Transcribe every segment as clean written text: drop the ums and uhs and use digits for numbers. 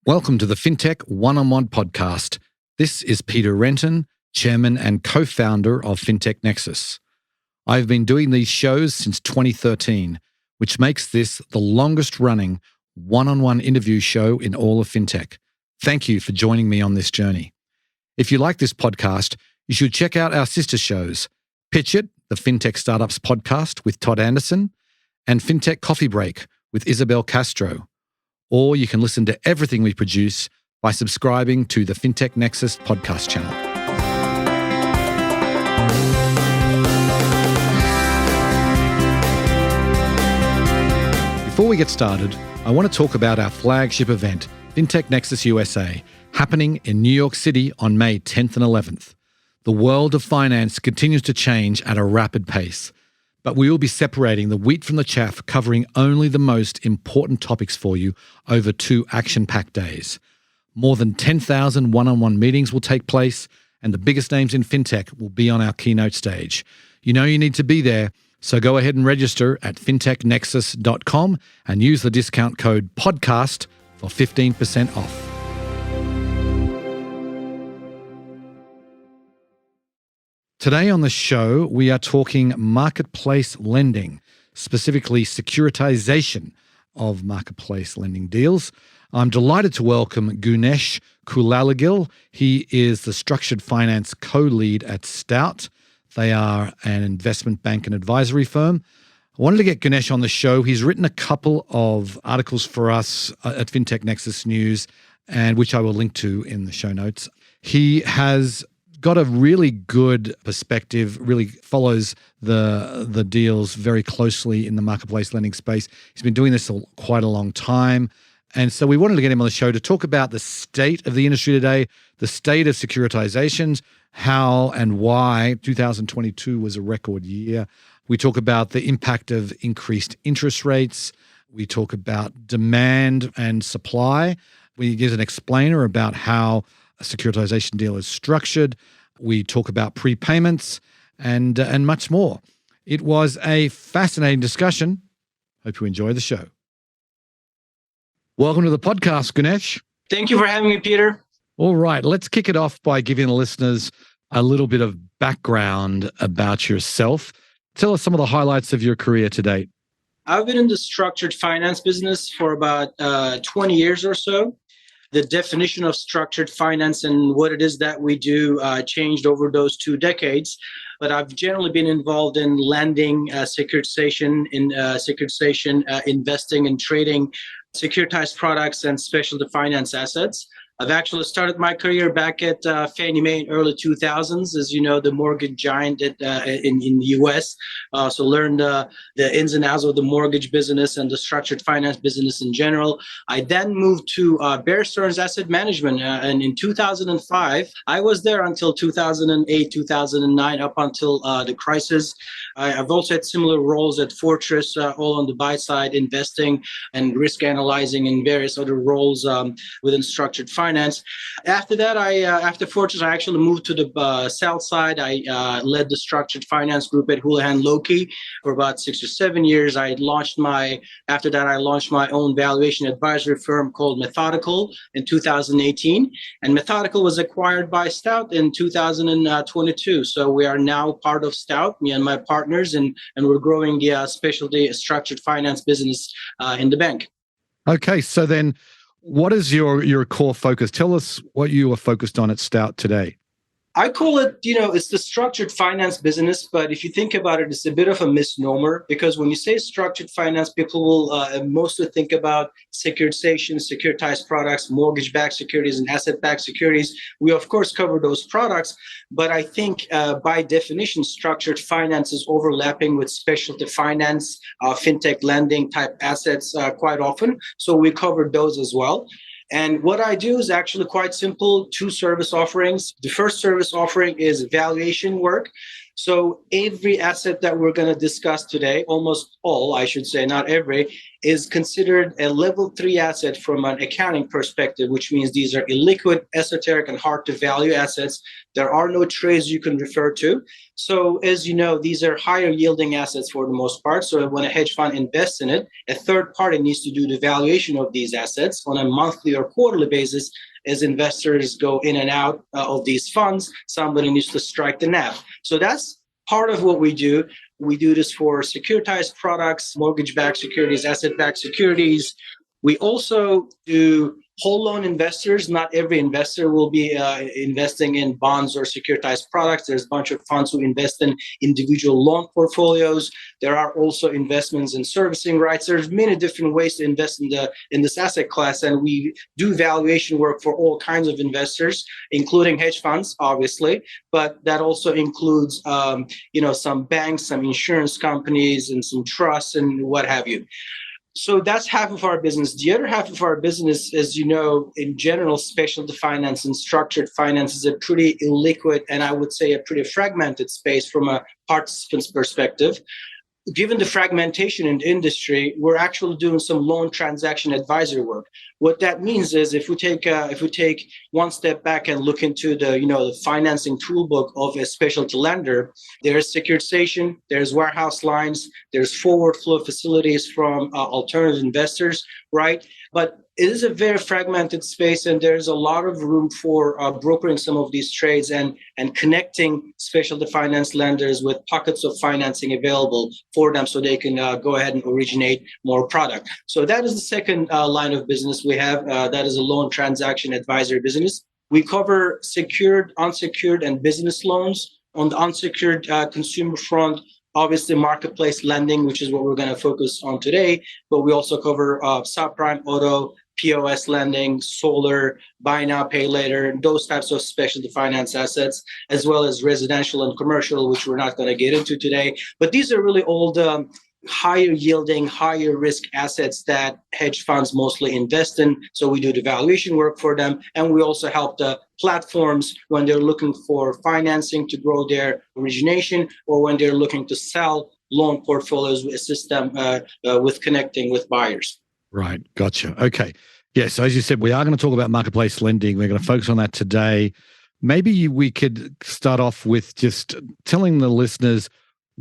Welcome to the Fintech One-on-One podcast. This is Peter Renton, chairman and co-founder of Fintech Nexus. I've been doing these shows since 2013, which makes this the longest-running one-on-one interview show in all of fintech. Thank you for joining me on this journey. If you like this podcast, you should check out our sister shows, Pitch It, the Fintech Startups podcast with Todd Anderson, and Fintech Coffee Break with Isabel Castro. Or you can listen to everything we produce by subscribing to the Fintech Nexus podcast channel. Before we get started, I want to talk about our flagship event, Fintech Nexus USA, happening in New York City on May 10th and 11th. The world of finance continues to change at a rapid pace, but we will be separating the wheat from the chaff, covering only the most important topics for you over 2 action-packed days. More than 10,000 one-on-one meetings will take place, and the biggest names in fintech will be on our keynote stage. You know you need to be there, so go ahead and register at fintechnexus.com and use the discount code PODCAST for 15% off. Today on the show, we are talking marketplace lending, specifically securitization of marketplace lending deals. I'm delighted to welcome Gunes Kulaligil. He is the structured finance co-lead at Stout. They are an investment bank and advisory firm. I wanted to get Gunes on the show. He's written a couple of articles for us at Fintech Nexus News, and which I will link to in the show notes. He has got a really good perspective, really follows the deals very closely in the marketplace lending space. He's been doing this quite a long time. And so we wanted to get him on the show to talk about the state of the industry today, the state of securitizations, how and why 2022 was a record year. We talk about the impact of increased interest rates. We talk about demand and supply. We give an explainer about how a securitization deal is structured. We talk about prepayments and much more. It was a fascinating discussion. Hope you enjoy the show. Welcome to the podcast, Gunes. Thank you for having me, Peter. All right, let's kick it off by giving the listeners a little bit of background about yourself. Tell us some of the highlights of your career to date. I've been in the structured finance business for about 20 years or so. The definition of structured finance and what it is that we do changed over those 2 decades. But I've generally been involved in lending, securitization, investing and trading securitized products and specialty finance assets. I've actually started my career back at Fannie Mae in early 2000s, as you know, the mortgage giant in the U.S. So learned the ins and outs of the mortgage business and the structured finance business in general. I then moved to Bear Stearns Asset Management, and in 2005, I was there until 2008, 2009, up until the crisis. I've also had similar roles at Fortress, all on the buy side, investing and risk analyzing, and various other roles within structured finance. After that, after Fortress, I actually moved to the sell side. I led the structured finance group at Houlihan Lokey for about 6 or 7 years. After that, I launched my own valuation advisory firm called Methodical in 2018. And Methodical was acquired by Stout in 2022. So we are now part of Stout, me and my partners, and we're growing the specialty structured finance business in the bank. Okay, so then what is your core focus? Tell us what you are focused on at Stout today. I call it, it's the structured finance business, but if you think about it, it's a bit of a misnomer, because when you say structured finance, people will mostly think about securitization, securitized products, mortgage-backed securities, and asset-backed securities. We, of course, cover those products, but I think by definition, structured finance is overlapping with specialty finance, fintech lending type assets quite often. So we cover those as well. And what I do is actually quite simple, 2 service offerings. The first service offering is valuation work. So every asset that we're going to discuss today, almost all, I should say, not every, is considered a level 3 asset from an accounting perspective, which means these are illiquid, esoteric, and hard to value assets. There are no trades you can refer to. So as you know, these are higher yielding assets for the most part. So when a hedge fund invests in it, a third party needs to do the valuation of these assets on a monthly or quarterly basis. As investors go in and out of these funds, somebody needs to strike the NAV. So that's part of what we do. We do this for securitized products, mortgage-backed securities, asset-backed securities. We also do whole loan investors. Not every investor will be investing in bonds or securitized products. There's a bunch of funds who invest in individual loan portfolios. There are also investments in servicing rights. There's many different ways to invest in this asset class, and we do valuation work for all kinds of investors, including hedge funds, obviously. But that also includes, some banks, some insurance companies, and some trusts, and what have you. So that's half of our business. The other half of our business, as you know, in general, specialty finance and structured finance is a pretty illiquid and I would say a pretty fragmented space from a participant's perspective. Given the fragmentation in the industry, we're actually doing some loan transaction advisory work. What that means is if we take one step back and look into the financing toolbook of a specialty lender, there's securitization, there's warehouse lines, there's forward flow facilities from alternative investors, right? But it is a very fragmented space, and there's a lot of room for brokering some of these trades and connecting specialty finance lenders with pockets of financing available for them so they can go ahead and originate more product. So that is the second line of business we have. That is a loan transaction advisory business. We cover secured, unsecured, and business loans. On the unsecured consumer front, obviously marketplace lending, which is what we're going to focus on today, but we also cover subprime auto, POS lending, solar, buy now, pay later, those types of specialty finance assets, as well as residential and commercial, which we're not going to get into today. But these are really all the higher yielding, higher risk assets that hedge funds mostly invest in. So we do the valuation work for them. And we also help the platforms when they're looking for financing to grow their origination, or when they're looking to sell loan portfolios, we assist them with connecting with buyers. Right. Gotcha. Okay. Yeah. So as you said, we are going to talk about marketplace lending. We're going to focus on that today. Maybe we could start off with just telling the listeners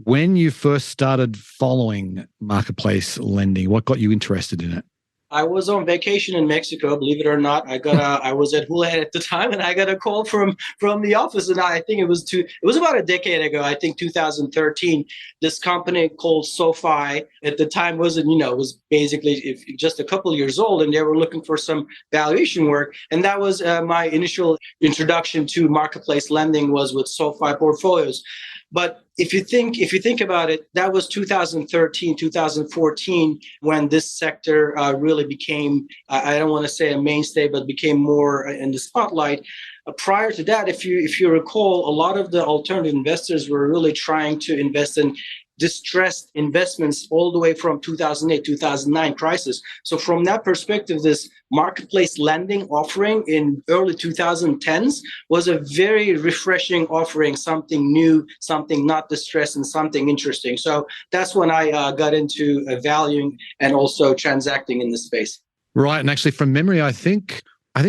when you first started following marketplace lending, what got you interested in it? I was on vacation in Mexico, believe it or not. I was at Hula Head at the time, and I got a call from the office, and I think it was about a decade ago. I think 2013. This company called SoFi at the time was basically just a couple years old, and they were looking for some valuation work, and that was my initial introduction to marketplace lending was with SoFi portfolios. But if you think about it, that was 2013, 2014 when this sector really became, I don't want to say a mainstay, but became more in the spotlight. Prior to that, if you recall, a lot of the alternative investors were really trying to invest in distressed investments all the way from 2008, 2009 crisis. So from that perspective, this marketplace lending offering in early 2010s was a very refreshing offering, something new, something not distressed, and something interesting. So that's when I got into valuing and also transacting in this space. Right. And actually from memory, I think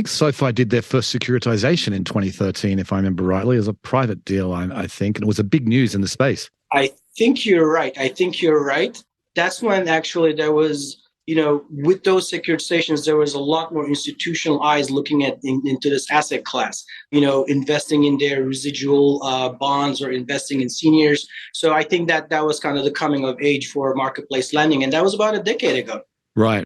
SoFi did their first securitization in 2013, if I remember rightly, as a private deal, I think, and it was a big news in the space. I think you're right. That's when actually there was, with those securitizations, there was a lot more institutional eyes looking into this asset class, investing in their residual bonds or investing in seniors. So I think that was kind of the coming of age for marketplace lending. And that was about a decade ago. Right.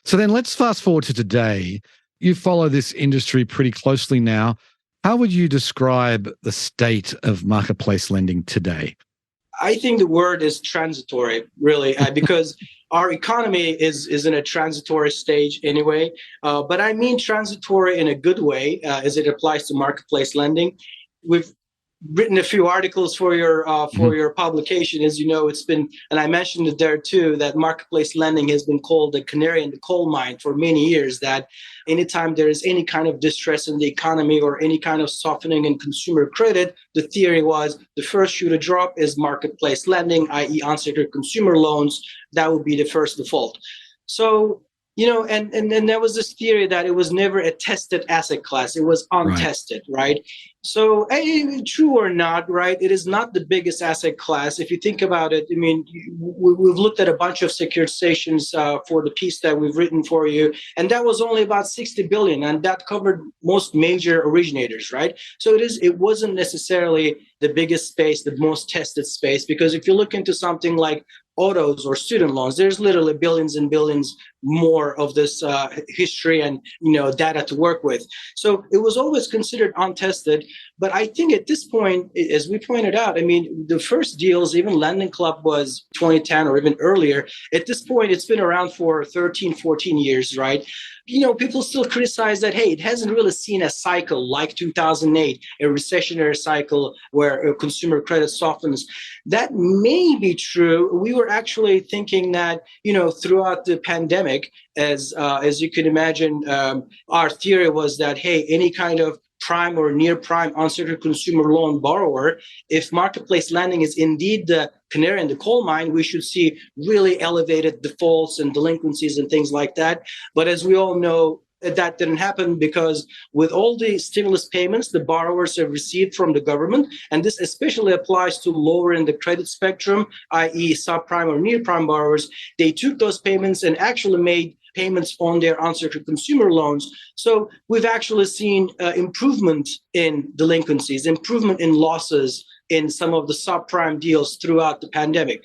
So then let's fast forward to today. You follow this industry pretty closely now. How would you describe the state of marketplace lending today? I think the word is transitory, really, because our economy is in a transitory stage anyway. But I mean transitory in a good way as it applies to marketplace lending. We've written a few articles for your publication. As you know, it's been, and I mentioned it there too, that marketplace lending has been called the canary in the coal mine for many years. That anytime there is any kind of distress in the economy or any kind of softening in consumer credit, the theory was the first shoe to drop is marketplace lending, i.e., unsecured consumer loans. That would be the first default. So, and there was this theory that it was never a tested asset class. It was untested, right? So, true or not, right? It is not the biggest asset class. If you think about it, I mean, we've looked at a bunch of securitizations for the piece that we've written for you, and that was only about 60 billion, and that covered most major originators, right? So it wasn't necessarily the biggest space, the most tested space, because if you look into something like autos or student loans, there's literally billions and billions more of this history and data to work with. So it was always considered untested. But I think at this point, as we pointed out, I mean, the first deals, even Lending Club was 2010 or even earlier. At this point, it's been around for 13, 14 years, right? People still criticize that, hey, it hasn't really seen a cycle like 2008, a recessionary cycle where consumer credit softens. That may be true. We were actually thinking that, throughout the pandemic, as you can imagine, our theory was that, hey, any kind of prime or near prime unsecured consumer loan borrower, if marketplace lending is indeed the canary in the coal mine, we should see really elevated defaults and delinquencies and things like that. But as we all know, that didn't happen because with all the stimulus payments the borrowers have received from the government, and this especially applies to lower in the credit spectrum, i.e. subprime or near prime borrowers, they took those payments and actually made payments on their unsecured consumer loans. So we've actually seen improvement in delinquencies, improvement in losses in some of the subprime deals throughout the pandemic.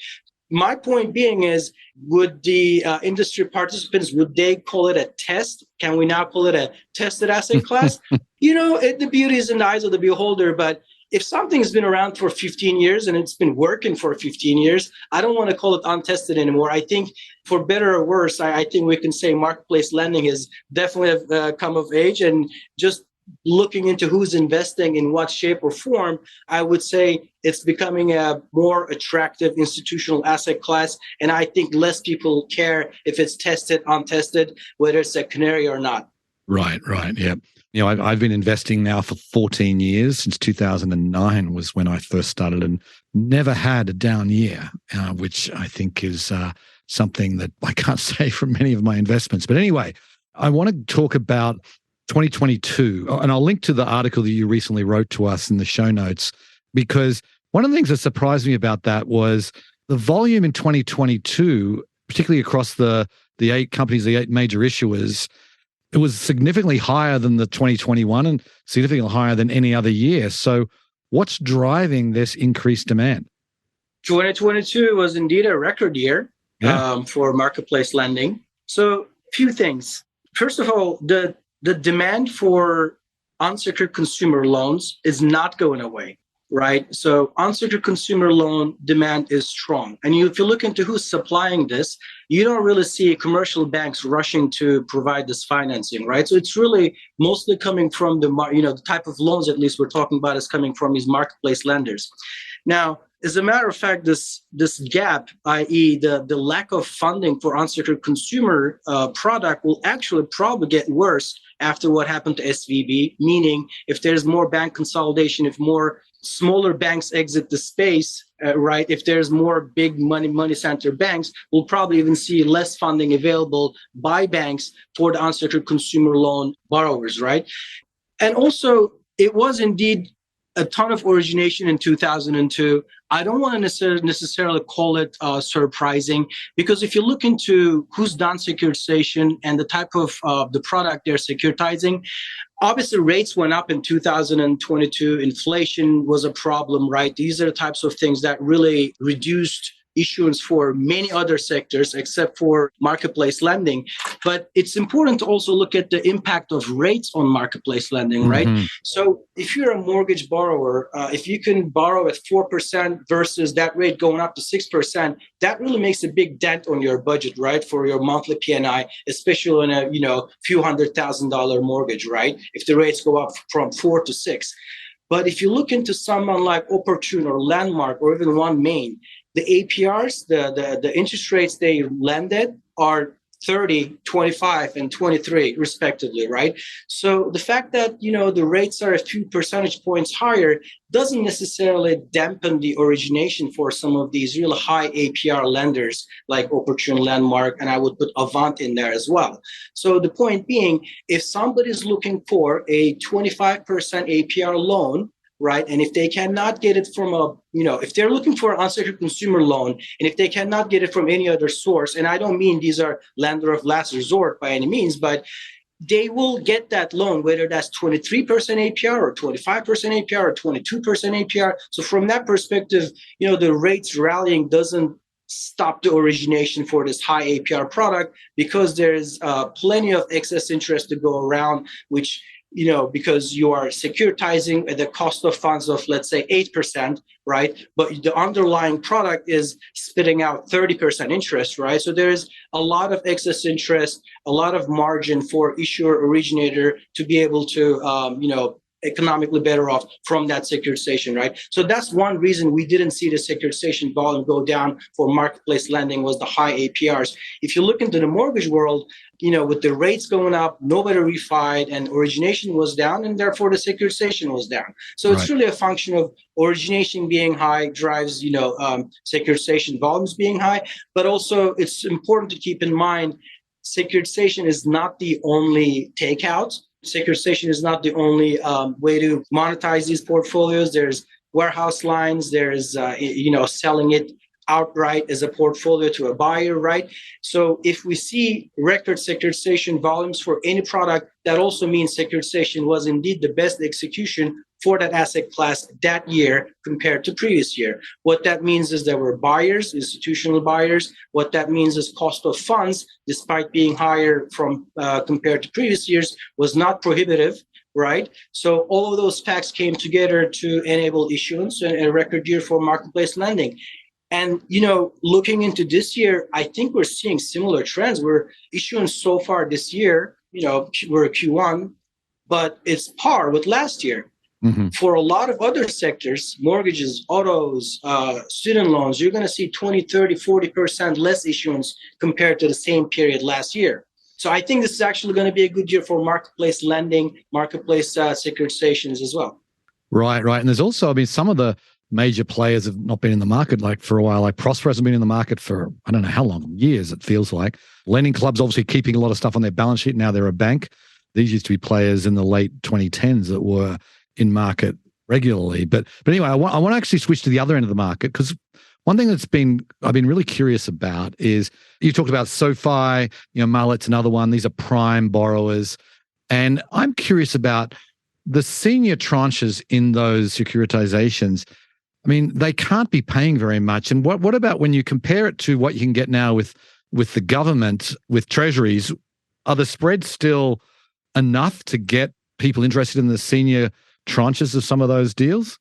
My point being is, would the industry participants, would they call it a test? Can we now call it a tested asset class? The beauty is in the eyes of the beholder, but if something's been around for 15 years and it's been working for 15 years, I don't want to call it untested anymore. I think for better or worse, I think we can say marketplace lending has definitely come of age, and just looking into who's investing in what shape or form, I would say it's becoming a more attractive institutional asset class. And I think less people care if it's tested, untested, whether it's a canary or not. Right. Yeah. I've been investing now for 14 years. Since 2009 was when I first started, and never had a down year, which I think is something that I can't say from many of my investments. But anyway, I want to talk about 2022, and I'll link to the article that you recently wrote to us in the show notes, because one of the things that surprised me about that was the volume in 2022, particularly across the 8 companies, the 8 major issuers. It was significantly higher than the 2021 and significantly higher than any other year. So what's driving this increased demand? 2022 was indeed a record year for marketplace lending. So a few things. First of all, the demand for unsecured consumer loans is not going away, right? So unsecured consumer loan demand is strong. And if you look into who's supplying this, you don't really see commercial banks rushing to provide this financing, right? So it's really mostly coming from the type of loans, at least we're talking about, is coming from these marketplace lenders. Now, as a matter of fact, this gap, i.e. the lack of funding for unsecured consumer product, will actually probably get worse after what happened to SVB, meaning if there's more bank consolidation, if more smaller banks exit the space, right? If there's more big money center banks, we'll probably even see less funding available by banks for the unsecured consumer loan borrowers, right? And also, it was indeed a ton of origination in 2002. I don't want to necessarily call it surprising, because if you look into who's done securitization and the type of the product they're securitizing, obviously rates went up in 2022. Inflation was a problem, right? These are the types of things that really reduced issuance for many other sectors except for marketplace lending. But it's important to also look at the impact of rates on marketplace lending, right? Mm-hmm. So if you're a mortgage borrower, if you can borrow at 4% versus that rate going up to 6%, that really makes a big dent on your budget, right? For your monthly P&I, especially on a few $100,000 mortgage, right? If the rates go up from 4 to 6. But if you look into someone like Opportune or Landmark or even OneMain, the APRs, the interest rates they lended are 30, 25, and 23 respectively, right? So the fact that, the rates are a few percentage points higher doesn't necessarily dampen the origination for some of these real high APR lenders like Opportune, Landmark, and I would put Avant in there as well. So the point being, if somebody's looking for a 25% APR loan, right? And if they cannot get it from if they're looking for an unsecured consumer loan, and if they cannot get it from any other source, and I don't mean these are lender of last resort by any means, but they will get that loan, whether that's 23% APR or 25% APR or 22% APR. So from that perspective, the rates rallying doesn't stop the origination for this high APR product because there's plenty of excess interest to go around, which because you are securitizing at the cost of funds of, let's say, 8%, right? But the underlying product is spitting out 30% interest, right? So there's a lot of excess interest, a lot of margin for issuer originator to be able to, economically better off from that securitization, right? So that's one reason we didn't see the securitization volume go down for marketplace lending was the high APRs. If you look into the mortgage world, with the rates going up, nobody refied and origination was down, and therefore the securitization was down. So it's really a function of origination being high drives, securitization volumes being high, but also it's important to keep in mind securitization is not the only takeout. Securitization is not the only way to monetize these portfolios. There's warehouse lines. There's, selling it outright as a portfolio to a buyer, right? So if we see record securitization volumes for any product, that also means securitization was indeed the best execution for that asset class that year compared to previous year. What that means is there were buyers, institutional buyers. What that means is cost of funds, despite being higher from compared to previous years, was not prohibitive, right? So all of those facts came together to enable issuance and a record year for marketplace lending. And, looking into this year, I think we're seeing similar trends. We're issuing so far this year, we're Q1, but it's par with last year. Mm-hmm. For a lot of other sectors, mortgages, autos, student loans, you're going to see 20, 30, 40% less issuance compared to the same period last year. So I think this is actually going to be a good year for marketplace lending, marketplace securitizations as well. Right. And there's also, some of the major players have not been in the market like for a while. Like Prosper hasn't been in the market for, I don't know how long, years it feels like. Lending clubs obviously keeping a lot of stuff on their balance sheet. Now they're a bank. These used to be players in the late 2010s that were in market regularly. But anyway, I want to actually switch to the other end of the market because one thing I've been really curious about is you talked about SoFi, Marlet's another one. These are prime borrowers. And I'm curious about the senior tranches in those securitizations. They can't be paying very much. And what about when you compare it to what you can get now with the government, with treasuries? Are the spreads still enough to get people interested in the senior tranches of some of those deals?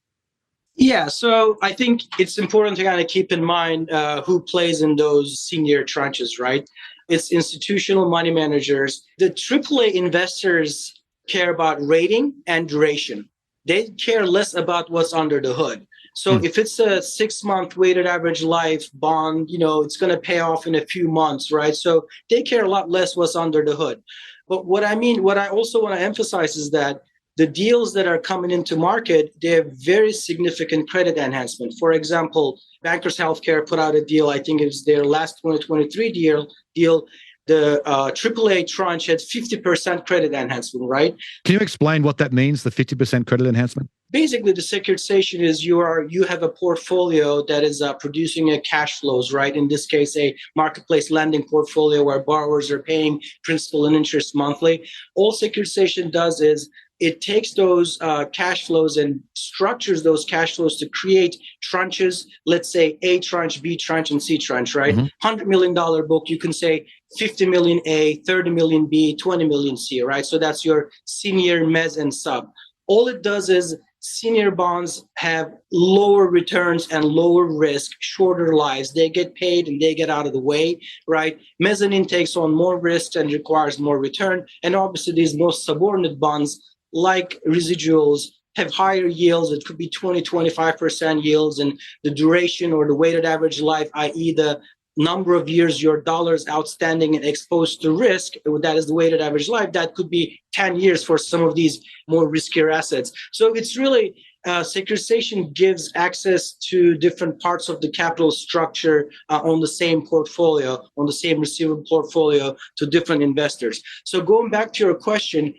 Yeah, so I think it's important to kind of keep in mind who plays in those senior tranches, right? It's institutional money managers. The AAA investors care about rating and duration. They care less about what's under the hood. So if it's a 6-month weighted average life bond, it's going to pay off in a few months, right? So they care a lot less what's under the hood. But what I also want to emphasize is that the deals that are coming into market, they have very significant credit enhancement. For example, Bankers Healthcare put out a deal, I think it was their last 2023 deal. The AAA tranche had 50% credit enhancement, right? Can you explain what that means, the 50% credit enhancement? Basically, the securitization is you have a portfolio that is producing a cash flows, right? In this case, a marketplace lending portfolio where borrowers are paying principal and interest monthly. All securitization does is it takes those cash flows and structures those cash flows to create tranches, let's say A tranche, B tranche, and C tranche, right? Mm-hmm. $100 million book, you can say 50 million A, 30 million B, 20 million C, right? So that's your senior, mezz, and sub. All it does is senior bonds have lower returns and lower risk, shorter lives. They get paid and they get out of the way, right? Mezzanine takes on more risks and requires more return. And obviously these most subordinate bonds like residuals have higher yields. It could be 20, 25% yields, and the duration or the weighted average life, i.e. the number of years your dollars outstanding and exposed to risk, that is the weighted average life, that could be 10 years for some of these more riskier assets. So it's really securitization gives access to different parts of the capital structure on the same portfolio, on the same receivable portfolio to different investors. So going back to your question,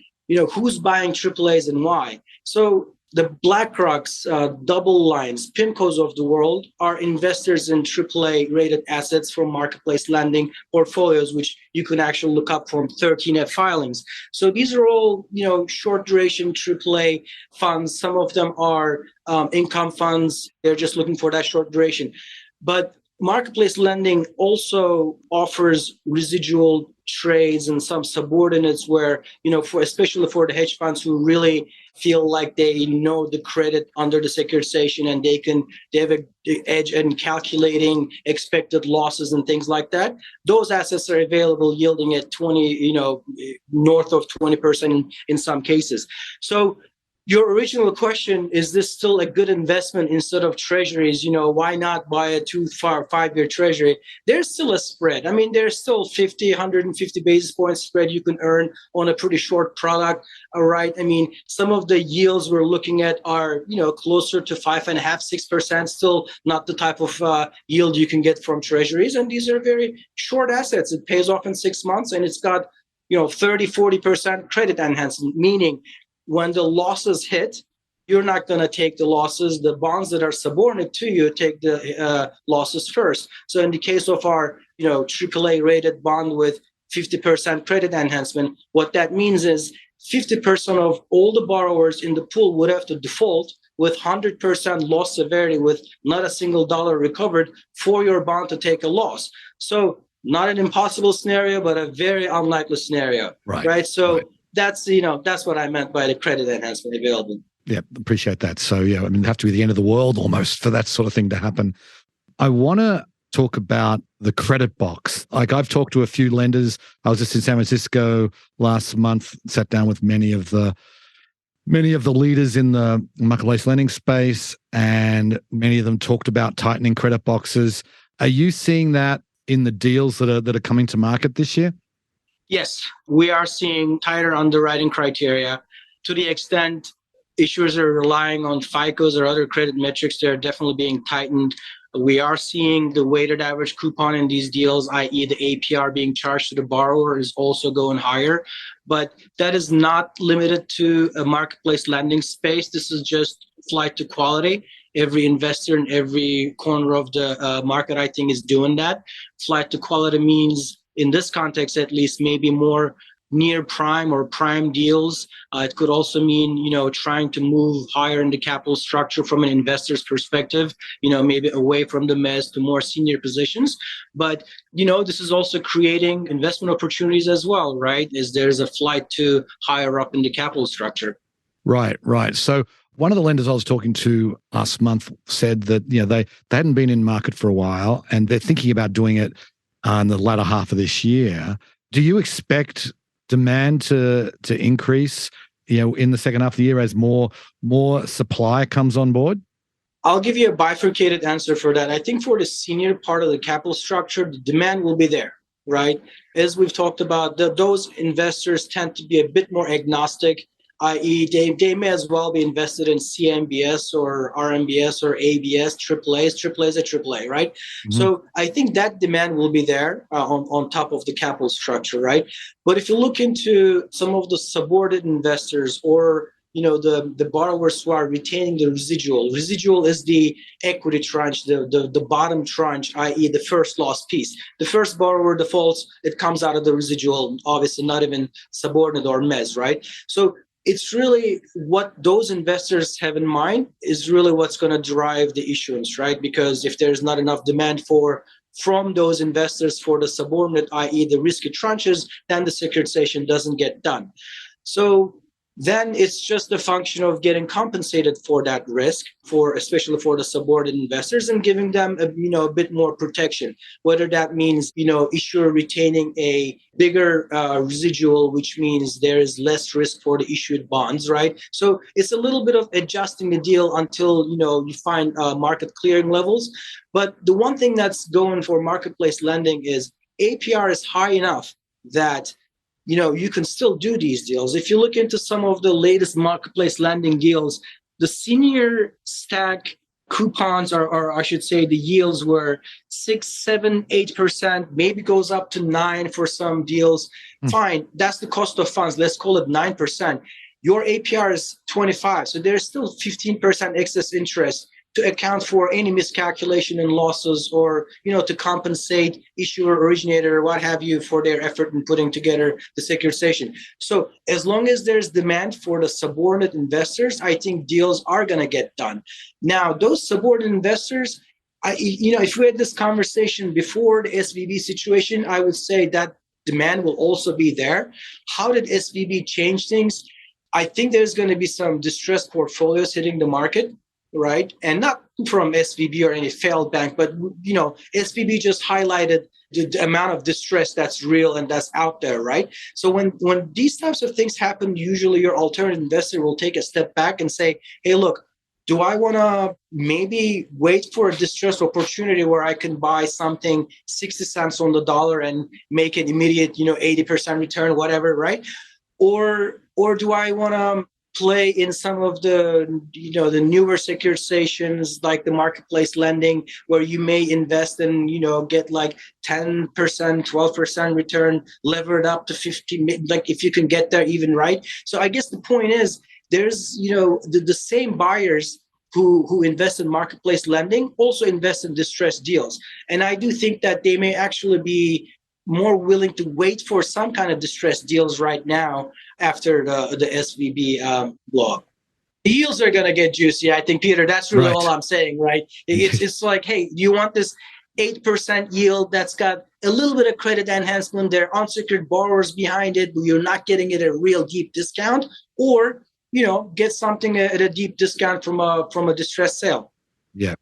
who's buying AAAs and why? So the BlackRocks, Double Lines, PIMCOs of the world are investors in AAA rated assets from marketplace lending portfolios, which you can actually look up from 13F filings. So these are all, short duration AAA funds. Some of them are income funds. They're just looking for that short duration. But marketplace lending also offers residual trades and some subordinates where, especially for the hedge funds who really feel like they know the credit under the securitization and they have an edge in calculating expected losses and things like that. Those assets are available yielding at 20, north of 20% in some cases. So your original question, is this still a good investment instead of treasuries? Why not buy a 5-year treasury? There's still a spread. I mean, there's still 50, 150 basis points spread you can earn on a pretty short product. All right. I mean, some of the yields we're looking at are, closer to 5.5%, 6%, still not the type of yield you can get from treasuries. And these are very short assets. It pays off in 6 months and it's got, 30, 40% credit enhancement, meaning when the losses hit, you're not going to take the losses. The bonds that are subordinate to you take the losses first. So in the case of our, AAA rated bond with 50% credit enhancement, what that means is 50% of all the borrowers in the pool would have to default with 100% loss severity with not a single dollar recovered for your bond to take a loss. So not an impossible scenario, but a very unlikely scenario. Right? So that's what I meant by the credit enhancement available. Yeah, appreciate that. So it'd have to be the end of the world almost for that sort of thing to happen. I want to talk about the credit box. Like I've talked to a few lenders. I was just in San Francisco last month, sat down with many of the leaders in the marketplace lending space, and many of them talked about tightening credit boxes. Are you seeing that in the deals that are coming to market this year? Yes, we are seeing tighter underwriting criteria. To the extent issuers are relying on FICOs or other credit metrics, they're definitely being tightened. We are seeing the weighted average coupon in these deals, i.e. the APR being charged to the borrower, is also going higher. But that is not limited to a marketplace lending space. This is just flight to quality. Every investor in every corner of the market, I think, is doing that. Flight to quality means, in this context at least, maybe more near prime or prime deals. It could also mean, trying to move higher in the capital structure from an investor's perspective, maybe away from the mezz to more senior positions. But, this is also creating investment opportunities as well, right? As there's a flight to higher up in the capital structure. Right. So one of the lenders I was talking to last month said that, they hadn't been in market for a while and they're thinking about doing it in the latter half of this year. Do you expect demand to increase, in the second half of the year as more supply comes on board? I'll give you a bifurcated answer for that. I think for the senior part of the capital structure, the demand will be there, right? As we've talked about, those investors tend to be a bit more agnostic, i.e. they may as well be invested in CMBS or RMBS or ABS, AAAs. AAA is a AAA, right? Mm-hmm. So I think that demand will be there on top of the capital structure, right? But if you look into some of the subordinate investors or the borrowers who are retaining the residual is the equity tranche, the bottom tranche, i.e. the first loss piece. The first borrower defaults, it comes out of the residual, obviously not even subordinate or mezz, right? So it's really what those investors have in mind is really what's going to drive the issuance, right? Because if there's not enough demand from those investors for the subordinate, i.e. the risky tranches, then the securitization doesn't get done. So then it's just a function of getting compensated for that risk, especially for the subordinate investors, and giving them a bit more protection. Whether that means issuer retaining a bigger residual, which means there is less risk for the issued bonds, right? So it's a little bit of adjusting the deal until you find market clearing levels. But the one thing that's going for marketplace lending is APR is high enough that you can still do these deals. If you look into some of the latest marketplace lending deals, the senior stack coupons, or I should say the yields, were 6, 7, 8%, maybe goes up to 9 for some deals. Fine, that's the cost of funds. Let's call it 9%. Your APR is 25, so there's still 15% excess interest to account for any miscalculation and losses, or to compensate issuer, originator, what have you, for their effort in putting together the securitization. So as long as there's demand for the subordinate investors, I think deals are going to get done. Now, those subordinate investors, if we had this conversation before the SVB situation, I would say that demand will also be there. How did SVB change things? I think there's going to be some distressed portfolios hitting the market, right? And not from SVB or any failed bank, but SVB just highlighted the amount of distress that's real and that's out there, right? So when these types of things happen, usually your alternative investor will take a step back and say, hey, look, do I want to maybe wait for a distressed opportunity where I can buy something 60 cents on the dollar and make an immediate 80% return, whatever, right? Or do I want to play in some of the the newer securitizations, like the marketplace lending, where you may invest and get like 10%, 12% return, levered up to 50, like if you can get there even, right? So I guess the point is, there's the same buyers who invest in marketplace lending also invest in distressed deals, and I do think that they may actually be more willing to wait for some kind of distressed deals right now after the SVB law. The yields are going to get juicy, I think, Peter. That's really all I'm saying, right? It's like, hey, you want this 8% yield that's got a little bit of credit enhancement, there are unsecured borrowers behind it, but you're not getting it at a real deep discount, or get something at a deep discount from a distressed sale. Yeah,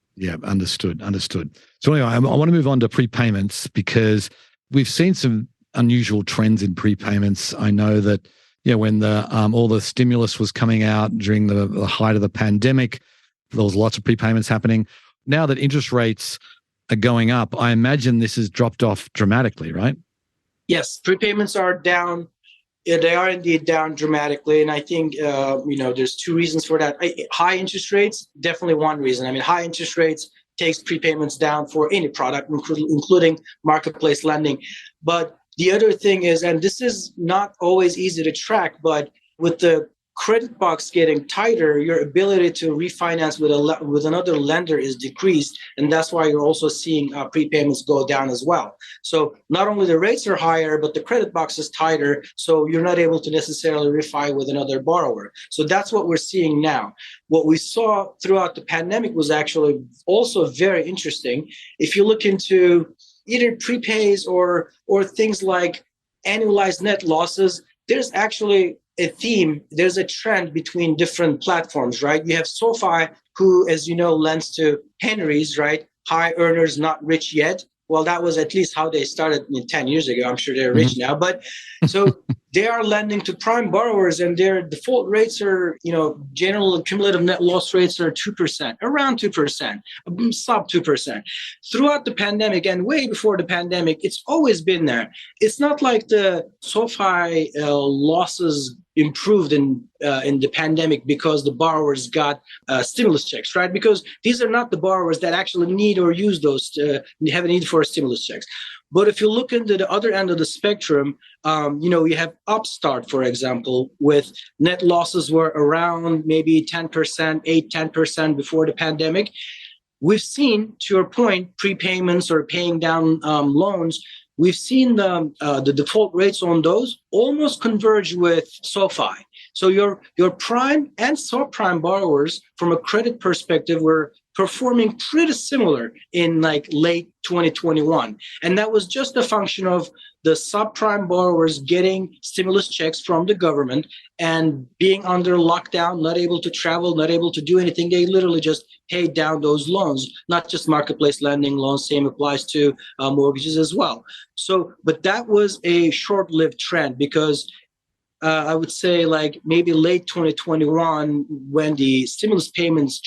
understood. So anyway, I want to move on to prepayments, because we've seen some unusual trends in prepayments. I know that when the all the stimulus was coming out during the height of the pandemic, there was lots of prepayments happening. Now that interest rates are going up, I imagine this has dropped off dramatically, right? Yes, prepayments are down. Yeah, they are indeed down dramatically, and I think there's two reasons for that. High interest rates, definitely one reason. I mean, high interest rates takes prepayments down for any product, including marketplace lending. But the other thing is, and this is not always easy to track, but with the credit box getting tighter, your ability to refinance with another lender is decreased, and that's why you're also seeing prepayments go down as well. So not only the rates are higher, but the credit box is tighter, so you're not able to necessarily refi with another borrower. So that's what we're seeing now. What we saw throughout the pandemic was actually also very interesting. If you look into either prepays or things like annualized net losses, there's actually a theme, there's a trend between different platforms, right? You have SoFi, who, as you know, lends to Henrys, right? High earners, not rich yet. Well, that was at least how they started 10 years ago. I'm sure they're rich now. But so they are lending to prime borrowers, and their default rates are, general cumulative net loss rates are 2%, around 2%, sub 2%. Throughout the pandemic and way before the pandemic, it's always been there. It's not like the SoFi losses improved in the pandemic because the borrowers got stimulus checks, right? Because these are not the borrowers that actually need or use those, have a need for stimulus checks. But if you look into the other end of the spectrum, you have Upstart, for example, with net losses were around maybe 10%, 10% before the pandemic. We've seen, to your point, prepayments or paying down loans. We've seen the default rates on those almost converge with SoFi. So your prime and subprime borrowers, from a credit perspective, were performing pretty similar in like late 2021. And that was just a function of the subprime borrowers getting stimulus checks from the government and being under lockdown, not able to travel, not able to do anything. They literally just paid down those loans, not just marketplace lending loans. Same applies to mortgages as well. So, but that was a short-lived trend because I would say like maybe late 2021 when the stimulus payments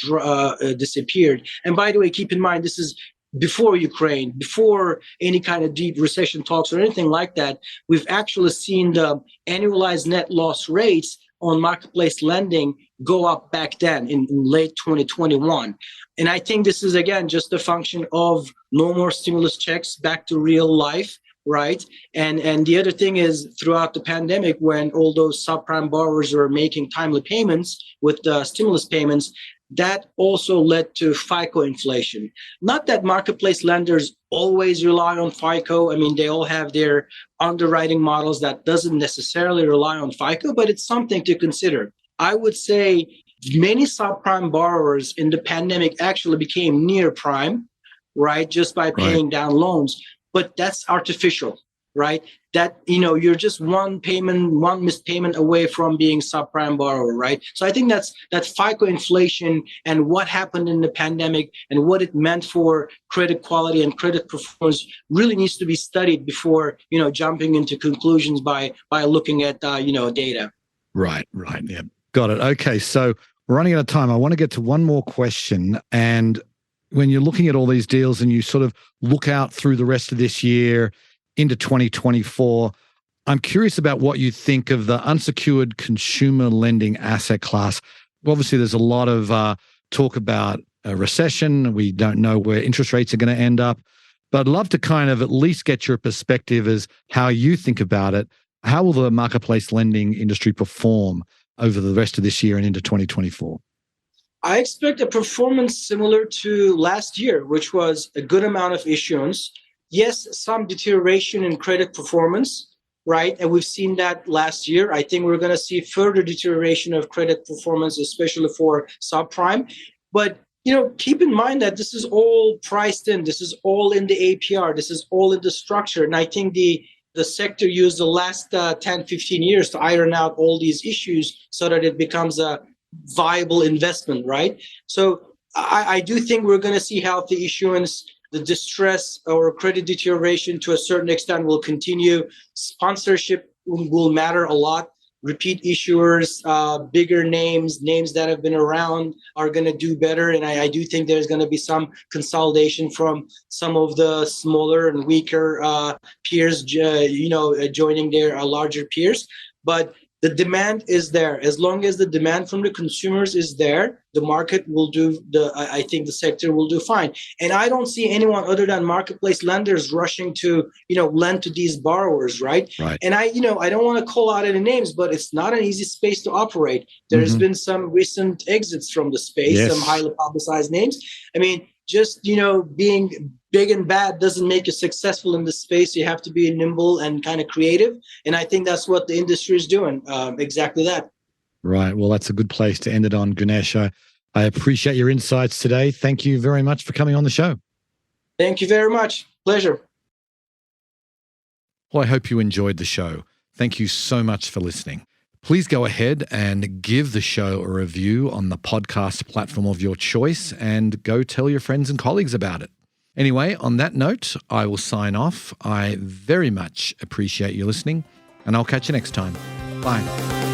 disappeared. And by the way, keep in mind, this is before Ukraine, before any kind of deep recession talks or anything like that. We've actually seen the annualized net loss rates on marketplace lending go up back then in late 2021. And I think this is, again, just a function of no more stimulus checks, back to real life. Right. And the other thing is throughout the pandemic, when all those subprime borrowers were making timely payments with the stimulus payments, that also led to FICO inflation. Not that marketplace lenders always rely on FICO. I mean, they all have their underwriting models that doesn't necessarily rely on FICO, but it's something to consider. I would say many subprime borrowers in the pandemic actually became near prime, right, just by paying down loans. But that's artificial, right? That, you're just one missed payment away from being subprime borrower, right? So I think that FICO inflation and what happened in the pandemic and what it meant for credit quality and credit performance really needs to be studied before, jumping into conclusions by looking at, data. Right. Yeah. Got it. Okay. So we're running out of time. I want to get to one more question. And when you're looking at all these deals and you sort of look out through the rest of this year into 2024, I'm curious about what you think of the unsecured consumer lending asset class. Obviously, there's a lot of talk about a recession. We don't know where interest rates are going to end up. But I'd love to kind of at least get your perspective as how you think about it. How will the marketplace lending industry perform over the rest of this year and into 2024? I expect a performance similar to last year, which was a good amount of issuance. Yes, some deterioration in credit performance, right? And we've seen that last year. I think we're going to see further deterioration of credit performance, especially for subprime. But, keep in mind that this is all priced in. This is all in the APR. This is all in the structure. And I think the sector used the last 10, 15 years to iron out all these issues so that it becomes a viable investment, right? So I do think we're going to see healthy issuance. The distress or credit deterioration to a certain extent will continue. Sponsorship will matter a lot. Repeat issuers, bigger names that have been around are going to do better. And I do think there's going to be some consolidation from some of the smaller and weaker peers, joining their larger peers. But the demand is there. As long as the demand from the consumers is there, the market will I think the sector will do fine. And I don't see anyone other than marketplace lenders rushing to, lend to these borrowers, right? And I don't want to call out any names, but it's not an easy space to operate. There's been some recent exits from the space, some highly publicized names. I mean, just, being big and bad doesn't make you successful in this space. You have to be nimble and kind of creative. And I think that's what the industry is doing. Exactly that. Right. Well, that's a good place to end it on, Gunesh. I appreciate your insights today. Thank you very much for coming on the show. Thank you very much. Pleasure. Well, I hope you enjoyed the show. Thank you so much for listening. Please go ahead and give the show a review on the podcast platform of your choice and go tell your friends and colleagues about it. Anyway, on that note, I will sign off. I very much appreciate you listening, and I'll catch you next time. Bye.